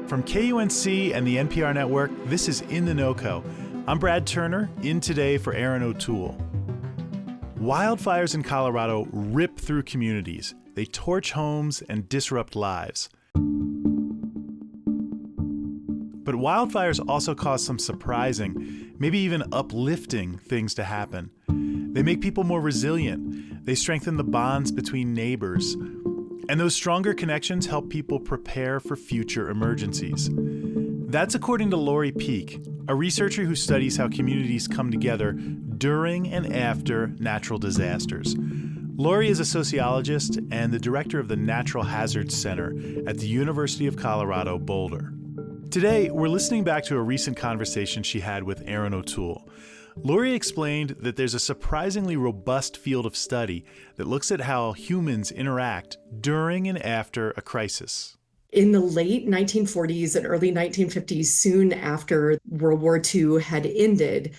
From KUNC and the NPR network, this is In The NoCo. I'm Brad Turner, in today for Erin O'Toole. Wildfires in Colorado rip through communities. They torch homes and disrupt lives. But wildfires also cause some surprising, maybe even uplifting things to happen. They make people more resilient. They strengthen the bonds between neighbors. And those stronger connections help people prepare for future emergencies. That's according to Lavery, a researcher who studies how communities come together during and after natural disasters. Lavery is a sociologist and the director of the Natural Hazards Center at the University of Colorado, Boulder. Today, we're listening back to a recent conversation she had with Erin O'Toole. Lavery explained that there's a surprisingly robust field of study that looks at how humans interact during and after a crisis. In the late 1940s and early 1950s, soon after World War II had ended,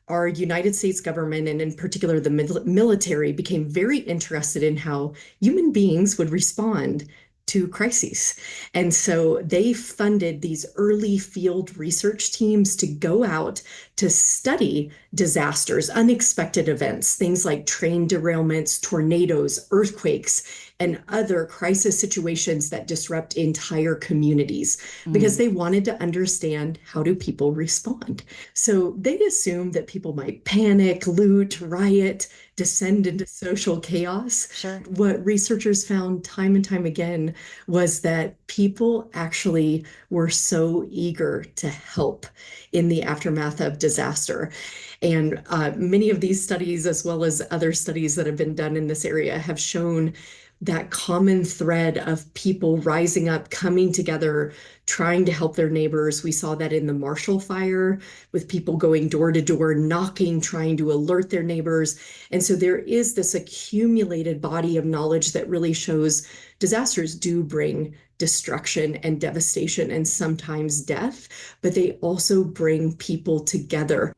our United States government, and in particular the military, became very interested in how human beings would respond to crises. And so they funded these early field research teams to go out to study disasters, unexpected events, things like train derailments, tornadoes, earthquakes, and other crisis situations that disrupt entire communities because they wanted to understand, how do people respond? So they assumed that people might panic, loot, riot, descend into social chaos. Sure. What researchers found time and time again was that people actually were so eager to help in the aftermath of disaster. And many of these studies, as well as other studies that have been done in this area, have shown that common thread of people rising up, coming together, trying to help their neighbors. We saw that in the Marshall Fire with people going door to door, knocking, trying to alert their neighbors. And so there is this accumulated body of knowledge that really shows disasters do bring destruction and devastation and sometimes death, but they also bring people together.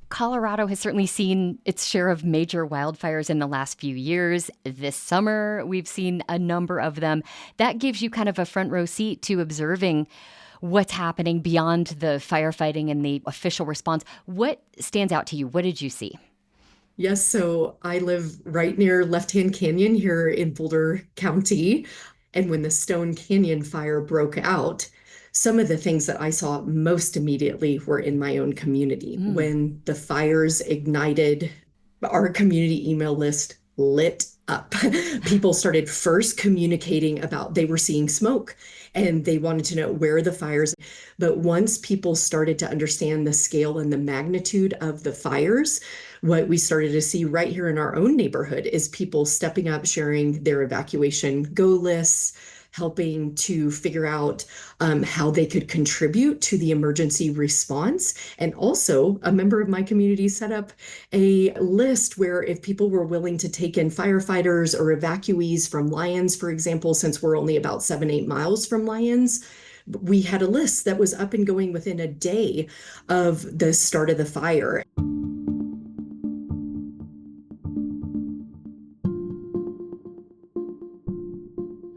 Colorado has certainly seen its share of major wildfires in the last few years. This summer, we've seen a number of them. That gives you kind of a front row seat to observing what's happening beyond the firefighting and the official response. What stands out to you? What did you see? Yes, so I live right near Left Hand Canyon here in Boulder County. And when the Stone Canyon fire broke out, some of the things that I saw most immediately were in my own community. When the fires ignited, our community email list lit up. People started first communicating about they were seeing smoke and they wanted to know where are the fires. But once people started to understand the scale and the magnitude of the fires, what we started to see right here in our own neighborhood is people stepping up, sharing their evacuation go lists, helping to figure out how they could contribute to the emergency response. And also, a member of my community set up a list where if people were willing to take in firefighters or evacuees from Lyons, for example, since we're only about 7-8 miles from Lyons, we had a list that was up and going within a day of the start of the fire.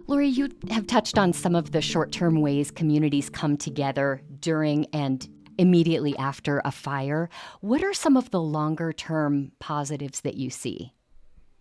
Lavery, you have touched on some of the short-term ways communities come together during and immediately after a fire. What are some of the longer-term positives that you see?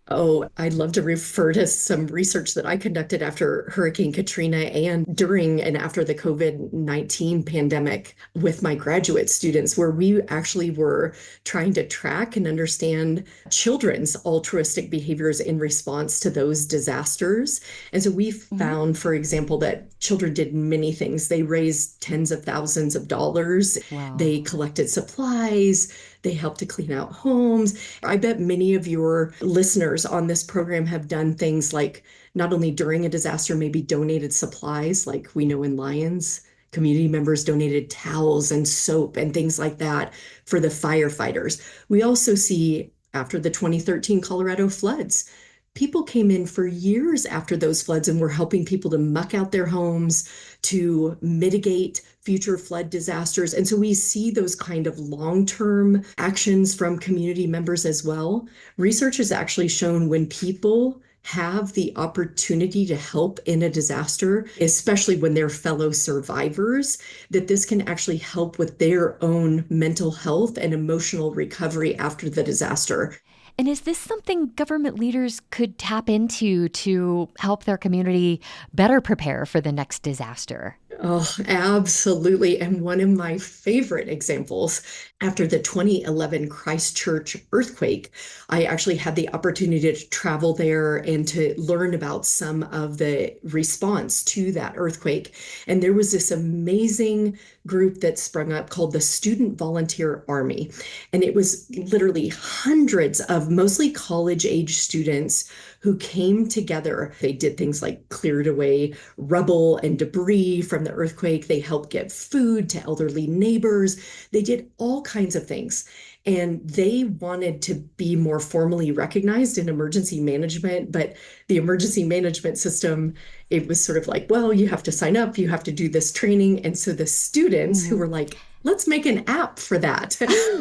Oh, I'd love to refer to some research that I conducted after Hurricane Katrina and during and after the COVID-19 pandemic with my graduate students, where we actually were trying to track and understand children's altruistic behaviors in response to those disasters. And so we found, for example, that children did many things. They raised tens of thousands of dollars. Wow. They collected supplies. They help to clean out homes. I bet many of your listeners on this program have done things like not only during a disaster, maybe donated supplies, like we know in Lyons, community members donated towels and soap and things like that for the firefighters. We also see after the 2013 Colorado floods, people came in for years after those floods and were helping people to muck out their homes, to mitigate future flood disasters. And so we see those kind of long-term actions from community members as well. Research has actually shown when people have the opportunity to help in a disaster, especially when they're fellow survivors, that this can actually help with their own mental health and emotional recovery after the disaster. And is this something government leaders could tap into to help their community better prepare for the next disaster? Oh, absolutely. And one of my favorite examples, after the 2011 Christchurch earthquake, I actually had the opportunity to travel there and to learn about some of the response to that earthquake. And there was this amazing group that sprung up called the Student Volunteer Army. And it was literally hundreds of mostly college-age students who came together. They did things like cleared away rubble and debris from the earthquake. They helped get food to elderly neighbors. They did all kinds of things. And they wanted to be more formally recognized in emergency management, but the emergency management system, it was sort of like, well, you have to sign up, you have to do this training. And so the students who were like, let's make an app for that.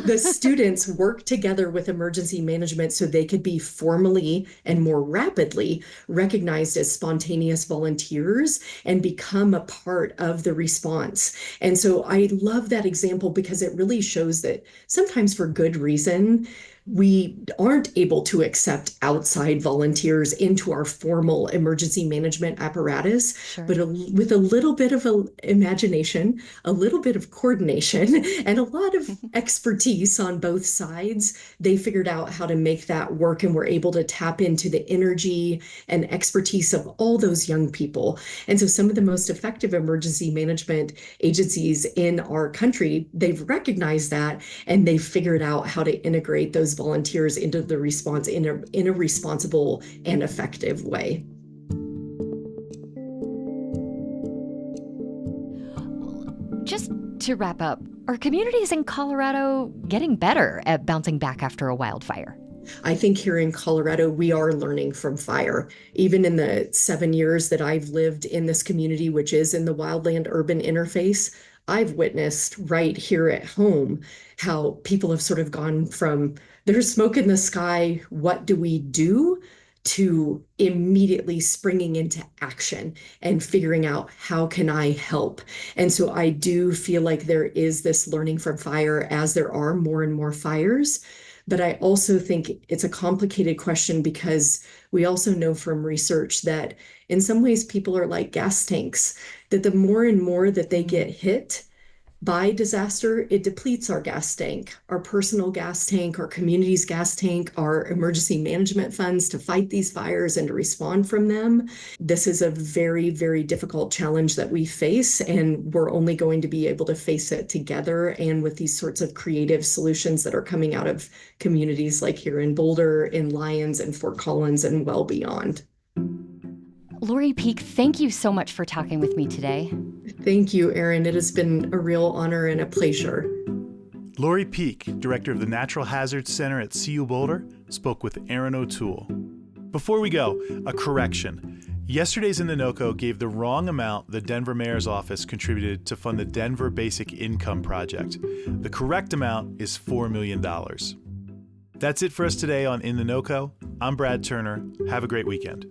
The students worked together with emergency management so they could be formally and more rapidly recognized as spontaneous volunteers and become a part of the response. And so I love that example because it really shows that sometimes for good reason, we aren't able to accept outside volunteers into our formal emergency management apparatus, Sure. but with a little bit of imagination, a little bit of coordination, and a lot of expertise on both sides, they figured out how to make that work and were able to tap into the energy and expertise of all those young people. And so some of the most effective emergency management agencies in our country, they've recognized that and they've figured out how to integrate those volunteers into the response in a responsible and effective way. Just to wrap up, are communities in Colorado getting better at bouncing back after a wildfire? I think here in Colorado, we are learning from fire. Even in the 7 years that I've lived in this community, which is in the wildland urban interface, I've witnessed right here at home how people have sort of gone from there's smoke in the sky, what do we do? To immediately springing into action and figuring out how can I help. And so I do feel like there is this learning from fire as there are more and more fires. But I also think it's a complicated question because we also know from research that in some ways people are like gas tanks, that the more and more that they get hit by disaster, it depletes our gas tank, our personal gas tank, our community's gas tank, our emergency management funds to fight these fires and to respond from them. This is a very, very difficult challenge that we face, and we're only going to be able to face it together and with these sorts of creative solutions that are coming out of communities like here in Boulder, in Lyons, and Fort Collins, and well beyond. Lori Peek, thank you so much for talking with me today. Thank you, Erin. It has been a real honor and a pleasure. Lori Peek, director of the Natural Hazards Center at CU Boulder, spoke with Erin O'Toole. Before we go, a correction. Yesterday's In The NoCo gave the wrong amount the Denver Mayor's Office contributed to fund the Denver Basic Income Project. The correct amount is $4 million. That's it for us today on In The NoCo. I'm Brad Turner. Have a great weekend.